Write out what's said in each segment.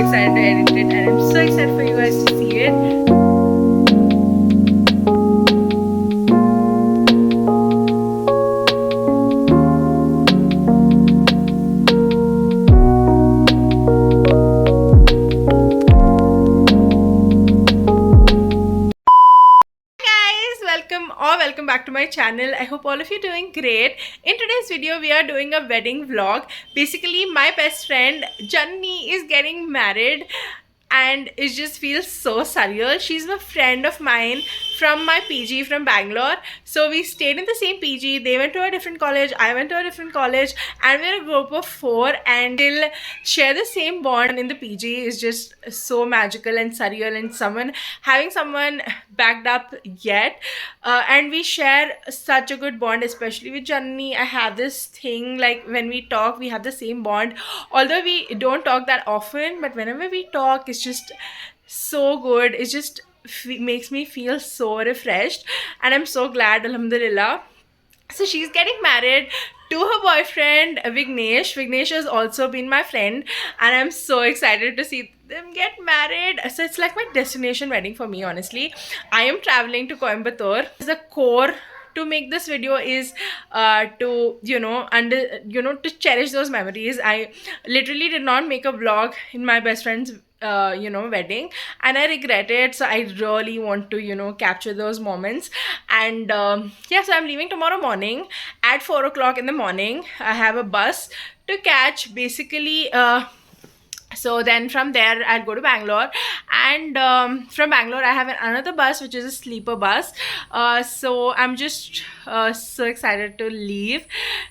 excited to edit it, and I'm so excited for you guys to see it. Welcome back to my channel. I hope all of you are doing great. In today's video we are doing a wedding vlog. Basically my best friend Janni is getting married and it just feels so surreal. She's a friend of mine from my PG from Bangalore. So we stayed in the same PG. They went to a different college, I went to a different college, and we're a group of 4 and we'll share the same bond in the PG is just so magical and surreal, and having someone backed up yet. And we share such a good bond, especially with Janni. I have this thing, like when we talk we have the same bond, although we don't talk that often, but whenever we talk it's just so good. It just makes me feel so refreshed, and I'm so glad, alhamdulillah. So she's getting married to her boyfriend Vignesh. Vignesh has also been my friend, and I'm so excited to see them get married. So it's like my destination wedding for me, honestly. I am traveling to Coimbatore. The core to make this video is to to cherish those memories. I literally did not make a vlog in my best friend's wedding, and I regret it. So I really want to capture those moments. And yeah, so I'm leaving tomorrow morning at 4 o'clock in the morning. I have a bus to catch, basically. So then from there I'll go to Bangalore, and from Bangalore I have another bus which is a sleeper bus. So I'm just so excited to leave.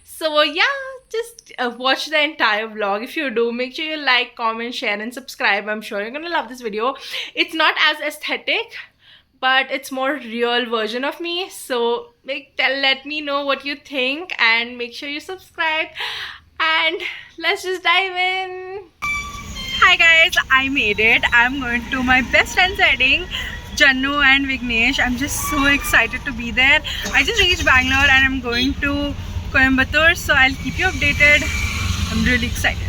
So yeah, just watch the entire vlog. If you do, make sure you like, comment, share and subscribe. I'm sure you're gonna love this video. It's not as aesthetic, but it's more real version of me. So let me know what you think, and make sure you subscribe, and let's just dive in. Hi guys, I made it. I'm going to my best friend's wedding, Jannu and Vignesh. I'm just so excited to be there. I just reached Bangalore and I'm going to Coimbatore, so I'll keep you updated. I'm really excited.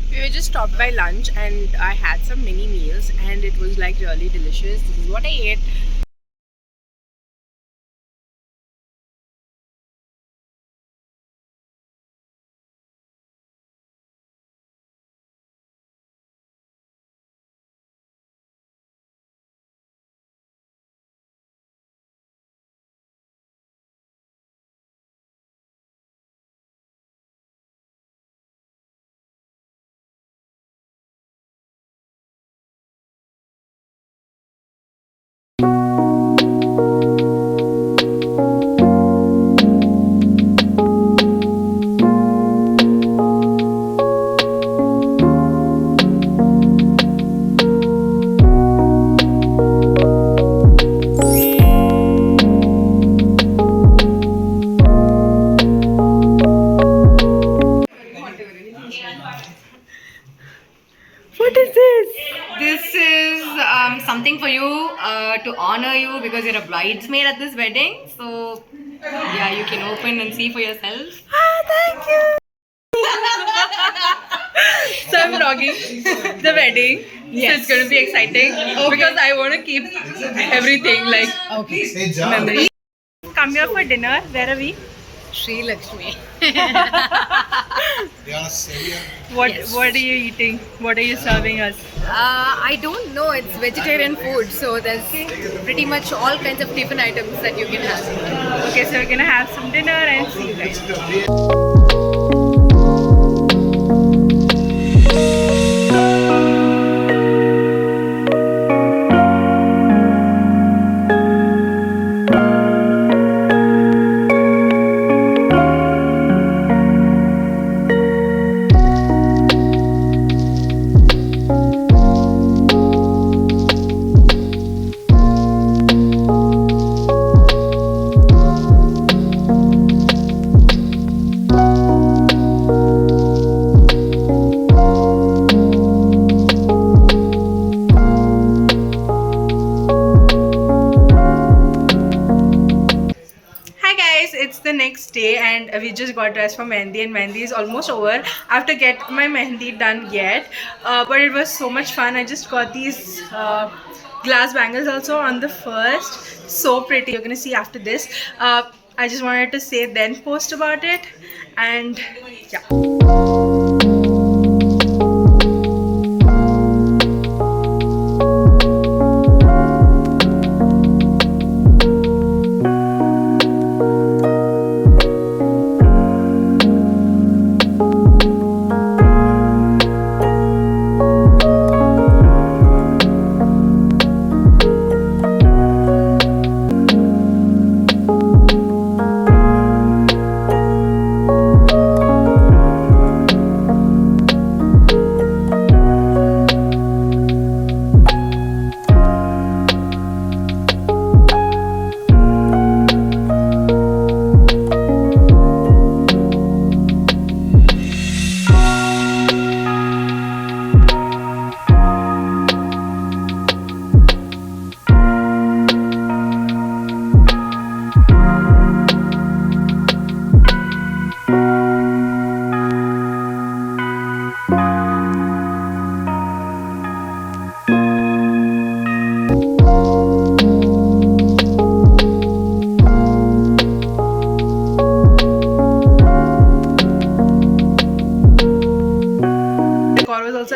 We were just stopped by lunch and I had some mini meals and it was like really delicious. This is what I ate. What is this? This is something for you to honor you because you're a bridesmaid at this wedding. So, yeah, you can open and see for yourself. Thank you. So I'm vlogging the wedding. Yes. So it's going to be exciting because I want to keep everything like memory. Come here for dinner. Where are we? Sri Lakshmi. What are you eating? What are you serving us? I don't know. It's vegetarian food, so there's pretty much all kinds of different items that you can have. Okay, so we're gonna have some dinner and see you guys. we just got dressed for Mehndi, and Mehndi is almost over. I have to get my Mehndi done yet, but it was so much fun. I just got these glass bangles also on the first. So pretty. You're gonna see after this. I just wanted to say then post about it, and yeah.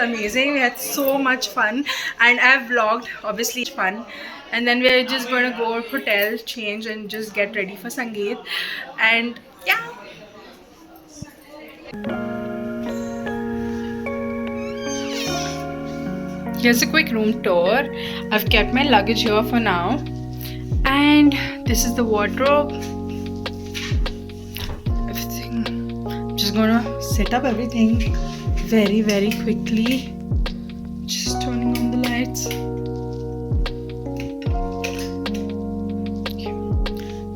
Amazing. We had so much fun, and I've vlogged obviously fun, and then we're just going to go hotel, change, and just get ready for Sangeet. And yeah, here's a quick room tour. I've kept my luggage here for now, and this is the wardrobe. Everything. I'm just gonna set up everything very quickly. Just turning on the lights.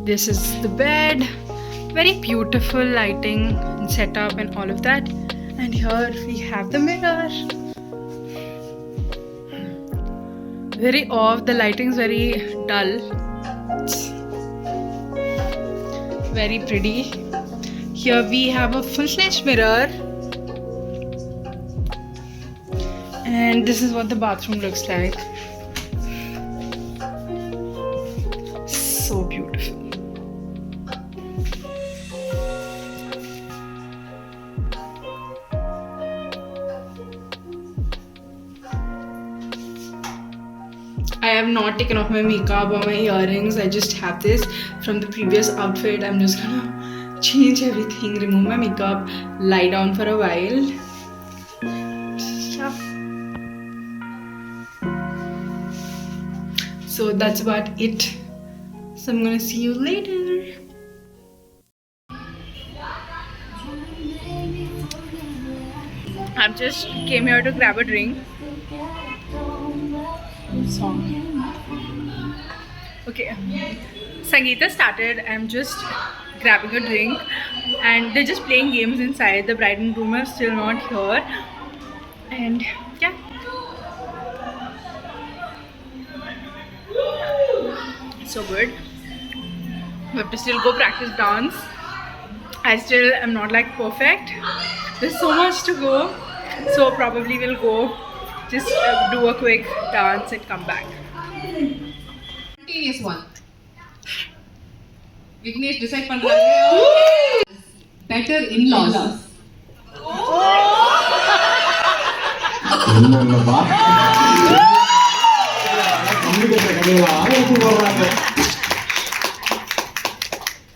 This is the bed. Very beautiful lighting and setup and all of that. And here we have the mirror. Very off. The lighting's very dull. It's very pretty. Here we have a full-fledged mirror. And this is what the bathroom looks like. So beautiful. I have not taken off my makeup or my earrings. I just have this from the previous outfit. I'm just gonna change everything, remove my makeup, lie down for a while. So that's about it. So I'm gonna see you later. I've just came here to grab a drink. So, okay, Sangeeta started. I'm just grabbing a drink, and they're just playing games inside. The bride and groom are still not here, and yeah. So good. We have to still go practice dance. I still am not like perfect. There's so much to go, so probably we'll go just do a quick dance and come back. Continuous one. Vignesh decide பண்றாங்க. Better in-laws.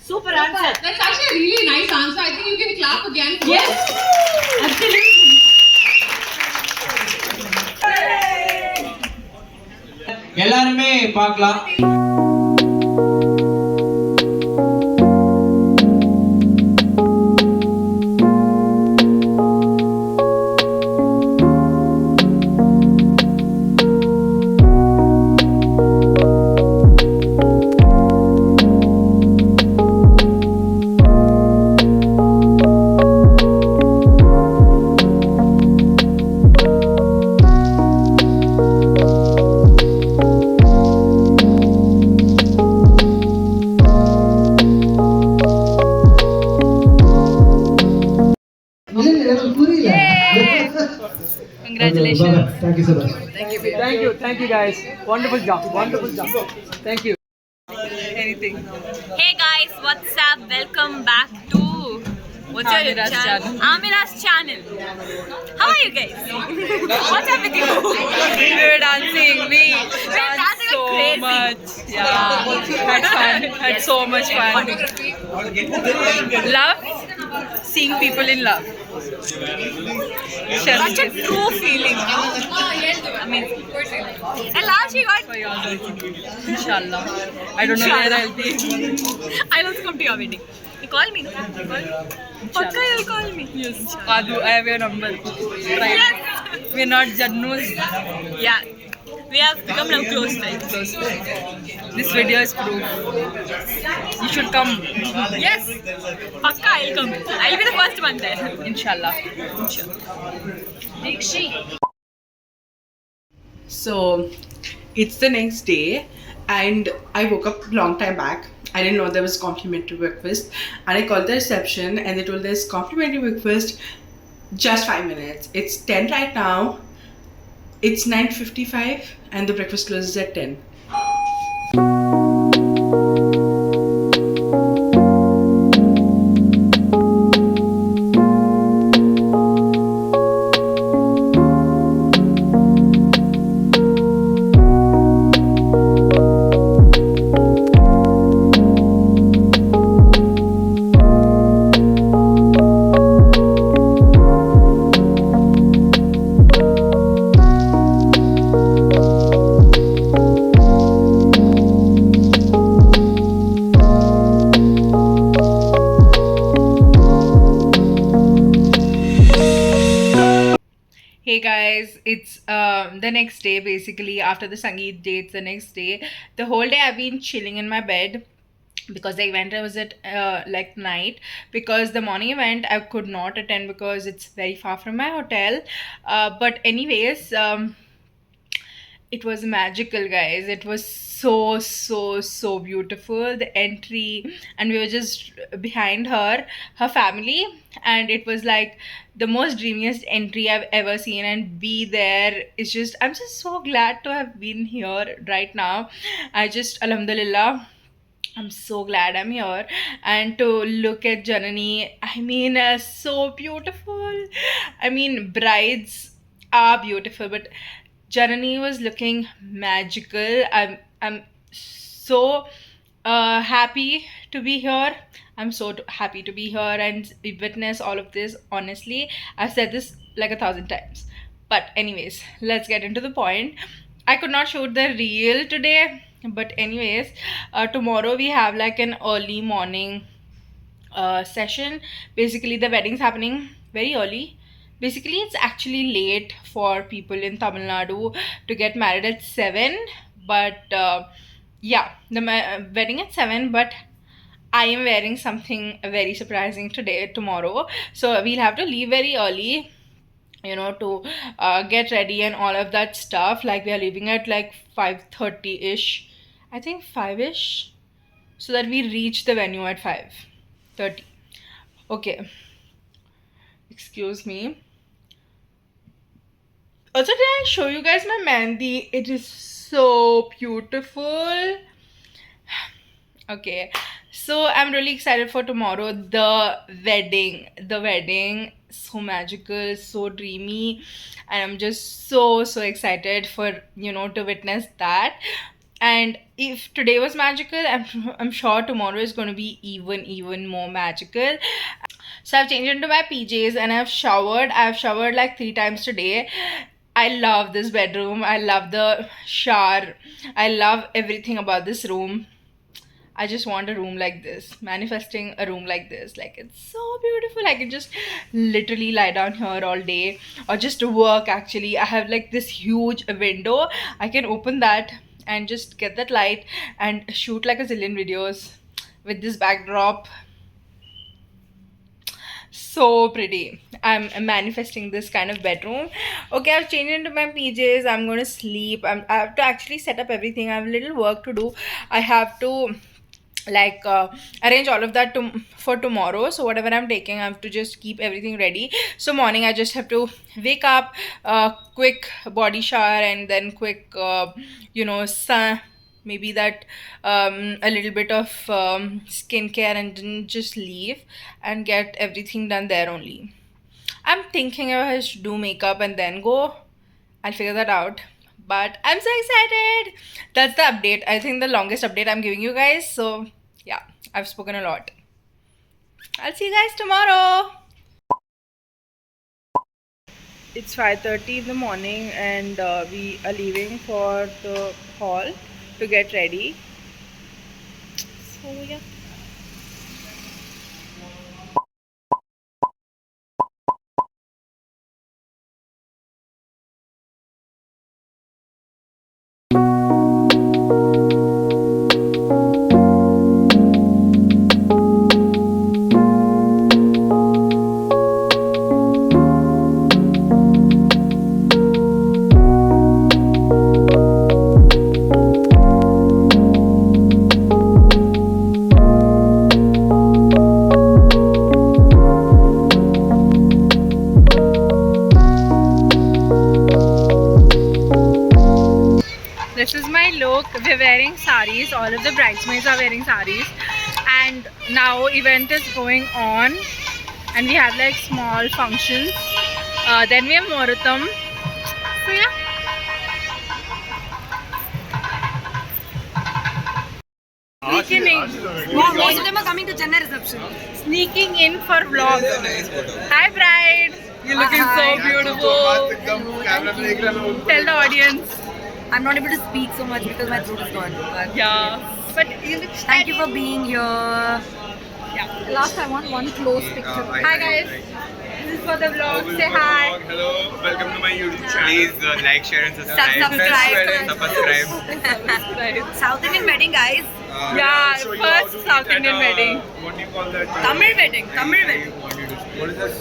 Super answer. That's actually a really nice answer. I think you can clap again. Yes, absolutely. எல்லாருமே பார்க்கலாம். Congratulations. Thank you so much. Thank you guys. Wonderful job. Thank you. Hey guys, what's up? Welcome back to Amira's channel. Amira's channel. How are you guys? What's up with you? We're dancing. We dancing danced so like crazy. much. Yeah, had fun. Had so much fun. Love seeing people in love. Such a true feeling. Amazing. And last she got. Inshallah. I don't know where I'll be. I'll also come to your wedding. You call me, no? You call me. Pakka you'll call me. Yes. Adu, I have your number. Right. Yes. We're not Jannus. Yeah. We have become now close friends. This video is proof. You should come. Yes. Pakka I'll come. I'll be the first one there. Inshallah. So it's the next day and I woke up a long time back. I didn't know there was complimentary breakfast and I called the reception and they told there's complimentary breakfast just 5 minutes. It's 10 right now. It's 9:55 and the breakfast closes at 10. Hey guys, it's the next day basically after the Sangeet day. It's the next day. The whole day I've been chilling in my bed because the event was at like night, because the morning event I could not attend because it's very far from my hotel. But anyways, it was magical, guys. It was so beautiful, the entry, and we were just behind her family, and it was like the most dreamiest entry I've ever seen. And be there is just, I'm just so glad to have been here right now. I just, alhamdulillah, I'm so glad I'm here. And to look at Janani, I mean, so beautiful. I mean, brides are beautiful, but Janani was looking magical. I'm so happy to be here. I'm so happy to be here and witness all of this. Honestly, I've said this like 1,000 times. But anyways, let's get into the point. I could not shoot the reel today, but anyways, tomorrow we have like an early morning session. Basically, the wedding's happening very early. Basically, it's actually late for people in Tamil Nadu to get married at 7. But yeah, the wedding at 7. But I am wearing something very surprising tomorrow. So we'll have to leave very early, you know, to get ready and all of that stuff. Like we are leaving at like 5:30-ish. I think 5-ish. So that we reach the venue at 5:30. Okay. Excuse me. Also, did I show you guys my mehndi? It is so beautiful. Okay, so I'm really excited for tomorrow. The wedding, so magical, so dreamy, and I'm just so excited for, you know, to witness that. And if today was magical, I'm sure tomorrow is going to be even more magical. So I've changed into my PJs and I've showered like 3 times today. I love this bedroom. I love the shower. I love everything about this room. I just want a room like this, manifesting a room like this. Like, it's so beautiful. I can just literally lie down here all day or just work. Actually, I have like this huge window. I can open that and just get that light and shoot like a zillion videos with this backdrop. So pretty. I'm manifesting this kind of bedroom. Okay, I've changed into my PJs. I'm going to sleep. I have to actually set up everything. I have a little work to do. I have to like arrange all of that for tomorrow. So whatever I'm taking, I have to just keep everything ready. So morning I just have to wake up, quick body shower, and then quick sun, maybe that a little bit of skincare, and then just leave and get everything done there only. I'm thinking if I should do makeup and then go. I'll figure that out. But I'm so excited. That's the update. I think the longest update I'm giving you guys. So yeah, I've spoken a lot. I'll see you guys tomorrow. It's 5:30 in the morning, and we are leaving for the hall to get ready. So yeah. This is my look. We're wearing saris. All of the bridesmaids are wearing saris. And now event is going on. And we have like small functions. Then we have Muhurtam. So yeah. Sneaking in. Most of them are coming to Chennai reception. Sneaking in for vlog. Hi bride. You're looking so beautiful. Tell the audience. I'm not able to speak so much because my throat is gone. But Yeah. But you look thank you for being here. Last, I want one close picture. Hi guys. This is for the vlog. Say hi. Hello, welcome to my YouTube channel. Please like, share and subscribe. Subscribe. South Indian wedding, guys. Yeah, So you first have to South eat at, Indian wedding. What do you call that? Tamil wedding. Tamil wedding. What is that?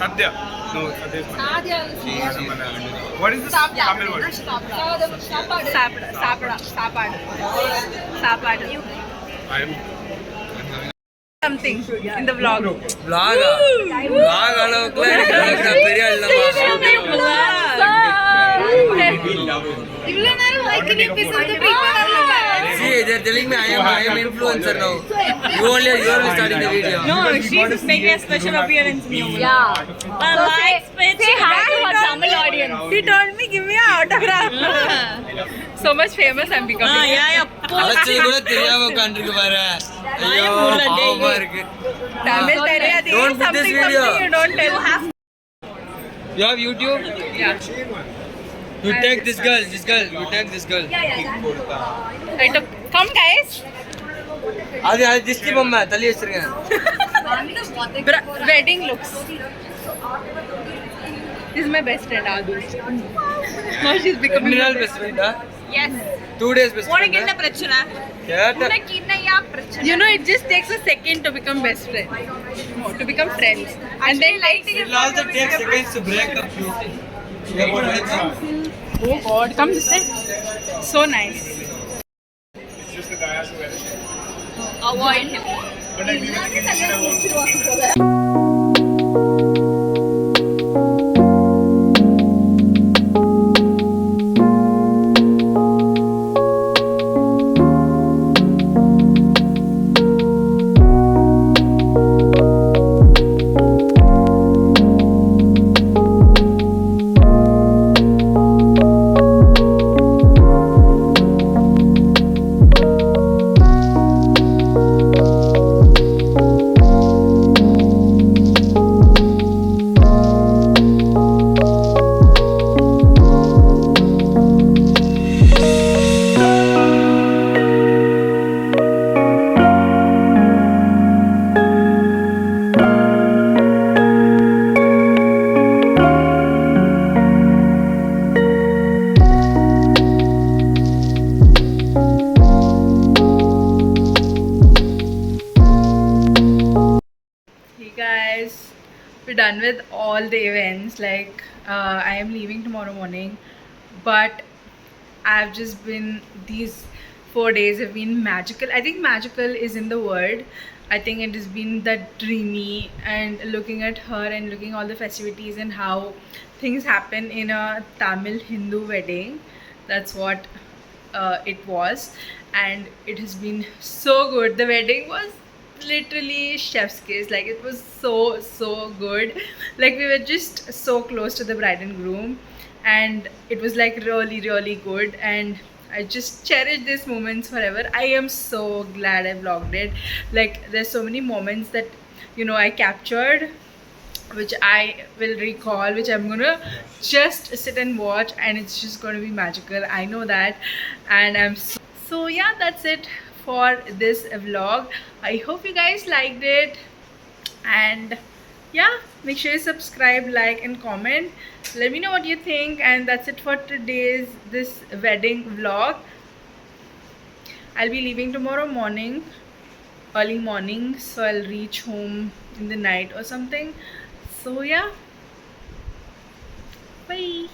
Sadhya. No, Sadhya is Malayalam. What is this Tamil word? Sapadu. I am. Something in the vlog. Vlog அளவுக்குலாம் எனக்கு நான் பெரிய ஆள் See, they're telling me I am influencer now. You only starting the video. No, she's making a special appearance. Yeah. Say hi to her Tamil audience. He told me, give me an autograph. So much famous I'm becoming. அலச்சல் கூட தெரியாம உட்கார்ந்திருக்கு பாரு. ஐயோ பாவமா இருக்கு. Tamil தெரியாது. Don't put this Something video. you don't tell. You have YouTube? Yeah. You tag this girl. You tag this girl. I took. Come guys. அது திஷ்டி பொம்மை தள்ளி வச்சிருங்க. Wedding looks. This is my best friend Adu. Now she's becoming. ரெண்டு நாள் best ஃப்ரெண்டா? Yes. 2 days best friend. உனக்கு என்ன பிரச்சனை? கேட்ட You know, it just takes a second to become best friend. No, to become friends. And then like. It also takes seconds to break up you. Oh God, come this way. So nice. It's just the guy has to wear the shirt. Avoid him. But like we were thinking, I won't. We're done with all the events. Like I am leaving tomorrow morning, but I've just been these 4 days have been magical. I think magical is in the word. I think it has been that dreamy, and looking at her and looking all the festivities and how things happen in a Tamil Hindu wedding. That's what it was, and it has been so good. The wedding was literally chef's kiss. Like, it was so good. Like, we were just so close to the bride and groom, and it was like really good, and I just cherish these moments forever. I am so glad I vlogged it. Like, there's so many moments that, you know, I captured, which I will recall, which I'm gonna just sit and watch, and it's just gonna be magical. I know that. And so yeah, that's it for this vlog. I hope you guys liked it, and yeah, make sure you subscribe, like, and comment. Let me know what you think. And that's it for today's this wedding vlog. I'll be leaving tomorrow morning, early morning, so I'll reach home in the night or something. So yeah, bye.